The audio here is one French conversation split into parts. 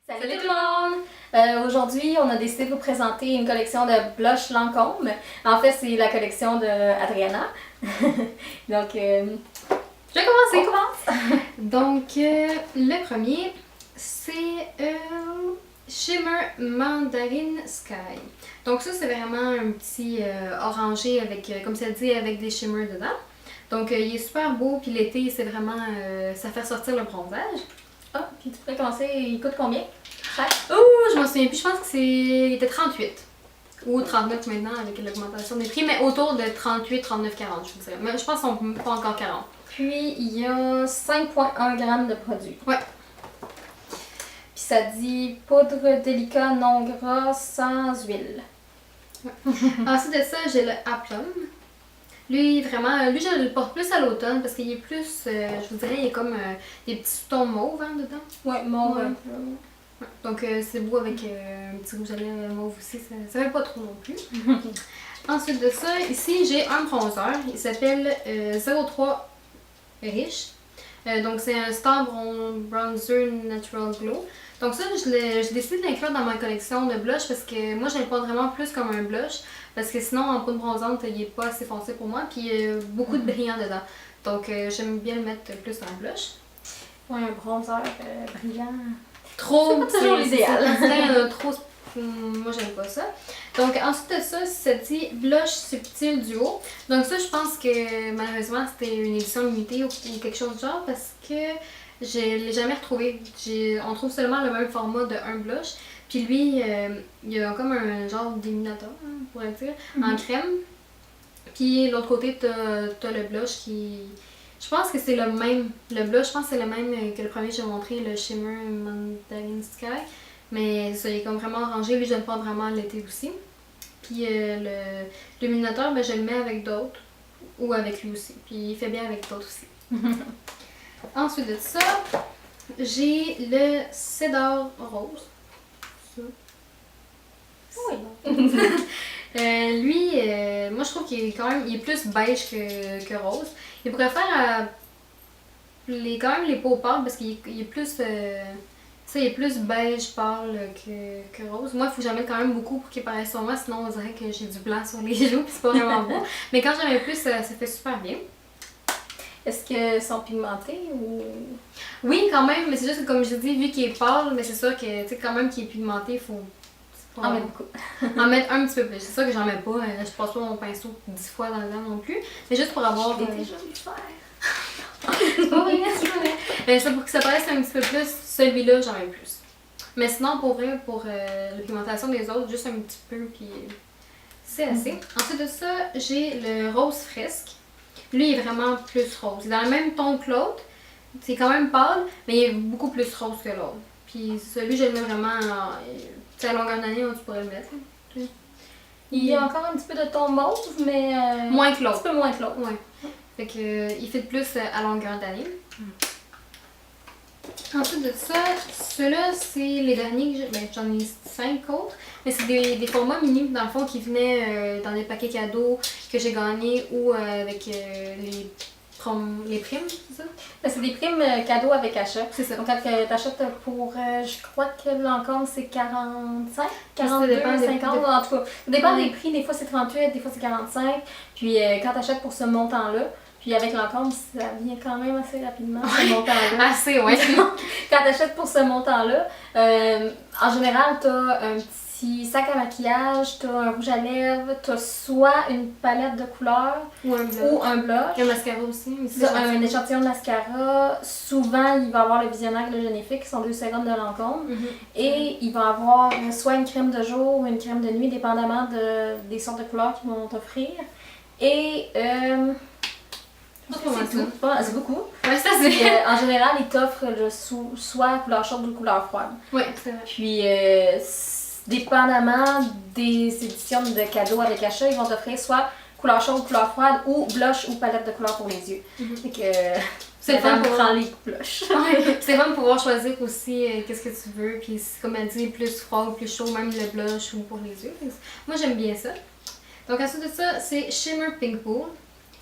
Salut tout le monde! Aujourd'hui, on a décidé de vous présenter une collection de blush Lancôme. En fait, c'est la collection de Adriana. Donc, je vais commencer. On commence! Donc, le premier, c'est Shimmer Mandarin Sky. Donc ça, c'est vraiment un petit orangé avec, comme ça dit, avec des shimmers dedans. Donc, il est super beau, puis l'été, c'est vraiment, ça fait sortir le bronzage. Ah, puis tu pourrais commencer, il coûte combien? Oh, je m'en souviens plus, je pense que il était 38. Ou 39 maintenant avec l'augmentation des prix, mais autour de 38, 39, 40, je vous dirais. Mais je pense qu'on n'est pas encore 40. Puis, il y a 5,1 g de produit. Ouais. Puis ça dit poudre délicat non gras sans huile. Ouais. Ensuite de ça, j'ai le Aplum. Lui, vraiment, lui, je le porte plus à l'automne parce qu'il est plus, je vous dirais, il est comme des petits tons mauves hein, dedans. Ouais, mauve. Ouais. Ouais. Donc, c'est beau avec un petit rouge à lèvres mauve aussi, ça fait pas trop non plus. Ensuite de ça, ici, j'ai un bronzer. Il s'appelle 03 Riche. Donc, c'est un Star Bronzer Natural Glow. Donc ça, j'ai décidé de l'inclure dans ma collection de blush parce que moi, je le porte vraiment plus comme un blush. Parce que sinon, en poudre bronzante, il n'est pas assez foncé pour moi. Puis il y a beaucoup de brillant dedans. Donc j'aime bien le mettre plus dans le blush. Ouais, un bronzer brillant. Trop, c'est pas toujours l'idéal. Trop, moi, j'aime pas ça. Donc ensuite de ça, ça dit blush subtil duo. Donc ça, je pense que malheureusement, c'était une édition limitée ou quelque chose du genre parce que je l'ai jamais retrouvé. On trouve seulement le même format de un blush. Puis lui, il y a comme un genre d'illuminateur, on pourrait dire, en crème. Puis l'autre côté, t'as le blush qui... Je pense que c'est le même. Le blush, je pense que c'est le même que le premier que j'ai montré, le Shimmer Mandarin Sky. Mais ça, il est comme vraiment orangé. Lui, je le porte vraiment l'été aussi. Puis l'illuminateur, ben, je le mets avec d'autres. Ou avec lui aussi. Puis il fait bien avec d'autres aussi. Ensuite de ça, j'ai le Cedar Rose. Oui. Lui, moi je trouve qu'il est quand même il est plus beige que rose. Il préfère quand même les peaux pâles parce qu'il est plus il est plus beige pâle que rose. Moi, il faut que j'en mette quand même beaucoup pour qu'il paraisse sur moi, sinon on dirait que j'ai du blanc sur les joues puis c'est pas vraiment beau. Mais quand j'en mets plus, ça fait super bien. Est-ce qu'ils sont pigmentés ou... Oui, quand même, mais c'est juste que comme je dis, vu qu'il est pâle, mais c'est sûr que tu sais quand même qu'il est pigmenté, il faut en mettre beaucoup. En mettre un petit peu plus. C'est ça que j'en mets pas. Je passe pas mon pinceau 10 fois dans le dent non plus. Mais juste pour avoir. J'ai déjà dû le faire. C'est pas vrai, c'est pas vrai. Mais ça, pour que ça paraisse un petit peu plus, celui-là, j'en mets plus. Mais sinon, pour vrai, pour la pigmentation des autres, juste un petit peu, puis c'est assez. Ensuite de ça, j'ai le rose fresque. Lui, il est vraiment plus rose. Il est dans le même ton que l'autre. C'est quand même pâle, mais il est beaucoup plus rose que l'autre. Puis celui, je le mets vraiment. À longueur d'année, tu pourrais le mettre. Il y a encore un petit peu de ton mauve, mais... moins que l'autre. Un petit peu moins que l'autre. Ouais. Fait que, il fait plus à longueur d'année. Ensuite de ça, ceux-là, c'est les derniers que j'ai. Ben, j'en ai 5 autres. Mais c'est des formats mini, dans le fond, qui venaient dans des paquets cadeaux que j'ai gagnés ou avec les primes, c'est ça? C'est des primes cadeaux avec achat. C'est ça. Donc, quand tu achètes pour, je crois que l'encore c'est 45, 42, dépend 50, en tout cas. Ça dépend des prix, des fois c'est 38, des fois c'est 45. Puis quand tu achètes pour ce montant-là, puis avec l'encore, ça vient quand même assez rapidement, ce montant-là. Assez, ouais. Quand tu achètes pour ce montant-là, en général, tu as un petit sac à maquillage, tu as un rouge à lèvres, tu as soit une palette de couleurs ou un blush. Un mascara aussi. Un échantillon de mascara. Souvent, il va avoir le visionnaire de Génifique qui sont 2 secondes de Lancôme. Et il va avoir soit une crème de jour ou une crème de nuit, dépendamment des sortes de couleurs qu'ils vont t'offrir. Et c'est beaucoup. Ouais, ça c'est. En général, ils t'offrent soit couleur chaude ou couleur froide. Ouais, c'est vrai. Puis, dépendamment des éditions de cadeaux avec achat, ils vont t'offrir soit couleur chaude, couleur froide ou blush ou palette de couleurs pour les yeux. Fait que c'est fun pour prendre les blushs. C'est fun de pouvoir choisir aussi qu'est-ce que tu veux. Puis, comme elle dit, plus froid ou plus chaud, même le blush ou pour les yeux. Moi, j'aime bien ça. Donc, ensuite de ça, c'est Shimmer Pink Pool.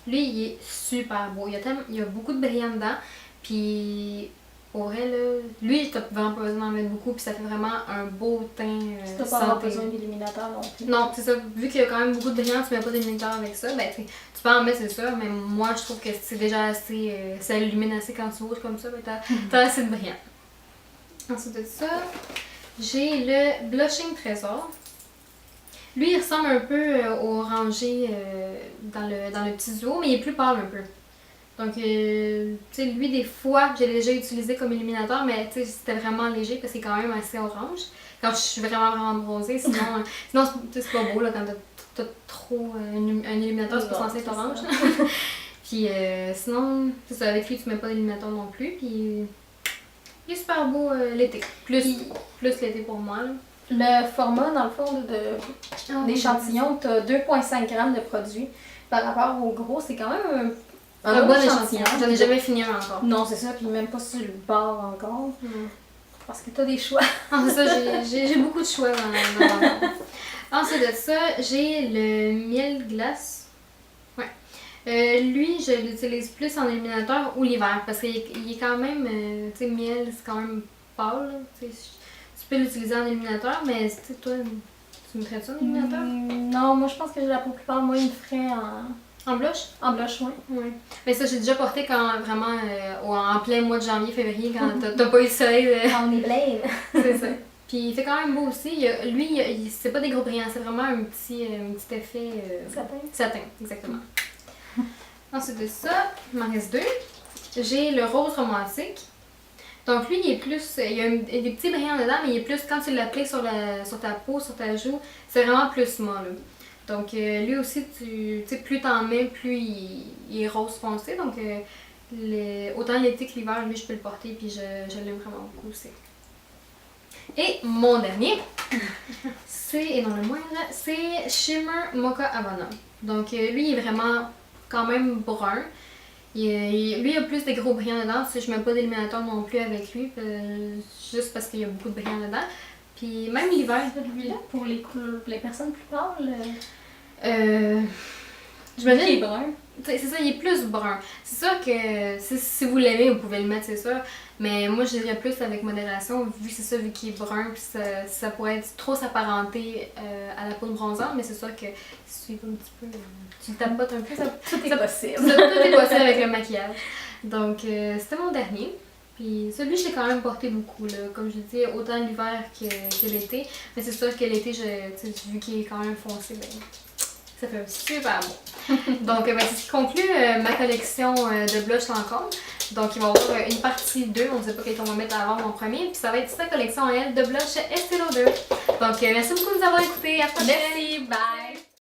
Lui, il est super beau. Il y a beaucoup de brillant dedans. Puis, pour vrai, là, lui, t'as vraiment pas besoin d'en mettre beaucoup, puis ça fait vraiment un beau teint Tu n'as pas avoir besoin d'illuminateur non plus. Non, c'est ça. Vu qu'il y a quand même beaucoup de brillant, tu mets pas d'illuminateur avec ça, ben tu peux en mettre, c'est sûr, mais moi, je trouve que c'est déjà assez... ça illumine assez quand tu rouges comme ça, ben t'as assez de brillant. Ensuite de ça, j'ai le Blushing Trésor. Lui, il ressemble un peu au orangé dans le petit duo, mais il est plus pâle un peu. Donc, tu sais, lui, des fois, j'ai déjà utilisé comme illuminateur, mais tu sais, c'était vraiment léger parce qu'il est quand même assez orange. Quand je suis vraiment bronzée, sinon c'est pas beau là, quand t'as trop un illuminateur, c'est pas censé être orange. Puis sinon, c'est ça, avec lui, tu mets pas d'illuminateur non plus. Puis il est super beau l'été. Plus l'été pour moi. Là. Le format, dans le fond, d'échantillon, tu as 2,5 grammes de produit. Par rapport au gros, c'est quand même un bon échantillon. J'en ai jamais fini un encore. Non, c'est ça, puis même pas sur le bord encore. Parce que tu as des choix. C'est ça, j'ai beaucoup de choix dans l'ensemble. Ensuite de ça, j'ai le miel glace. Ouais. Lui, je l'utilise plus en illuminateur ou l'hiver parce qu'il est quand même, tu sais, miel, c'est quand même pâle. Tu peux l'utiliser en illuminateur, mais tu sais, toi, tu mettrais-tu en illuminateur? Non, moi je pense que j'ai la peau plus pâle. Moi, il me ferait en blush? En blush, oui. Oui. Mais ça, j'ai déjà porté quand vraiment en plein mois de janvier, février, quand t'as pas eu le soleil. Quand on est blême. C'est ça. Puis il fait quand même beau aussi. Lui, c'est pas des gros brillants, c'est vraiment un petit effet. Satin, exactement. Ensuite de ça, il m'en reste 2. J'ai le rose romantique. Donc lui, il est plus. Il y a des petits brillants dedans, mais il est plus quand tu l'appliques sur ta peau, sur ta joue, c'est vraiment plus molle. Donc lui aussi, tu sais, plus t'en mets, plus il est rose foncé. Donc autant l'été que l'hiver, lui, je peux le porter, puis je l'aime vraiment beaucoup aussi. Et mon dernier, et non le moindre, c'est Shimmer Mocha Havana. Donc lui, il est vraiment quand même brun. Lui, il a plus de gros brillants dedans. Je mets pas d'illuminateur non plus avec lui, juste parce qu'il y a beaucoup de brillants dedans. Puis même l'hiver, lui-là, pour les personnes plus pâles, je me dis, il est brun. C'est ça, il est plus brun. C'est sûr que si vous l'aimez, vous pouvez le mettre, c'est sûr. Mais moi, je dirais plus avec modération, vu que c'est ça, vu qu'il est brun, puis ça pourrait être trop s'apparenter à la peau de bronzant. Mais c'est sûr que si tu un petit peu, tu le tapotes un peu, tout est possible. Tout est possible avec le maquillage. Donc, c'était mon dernier. Puis celui, je l'ai quand même porté beaucoup, là. Comme je dis, autant l'hiver que l'été. Mais c'est sûr que l'été, vu qu'il est quand même foncé, ben, ça fait super beau. Donc, c'est ce qui conclut ma collection de blush Lancôme. Donc, il va y avoir une partie 2. On ne sait pas quel qu'on va mettre à vendre en premier. Puis ça va être sa collection à elle de blush Estée Lauder. Donc, merci beaucoup de nous avoir écoutés. À la prochaine. Merci, bye!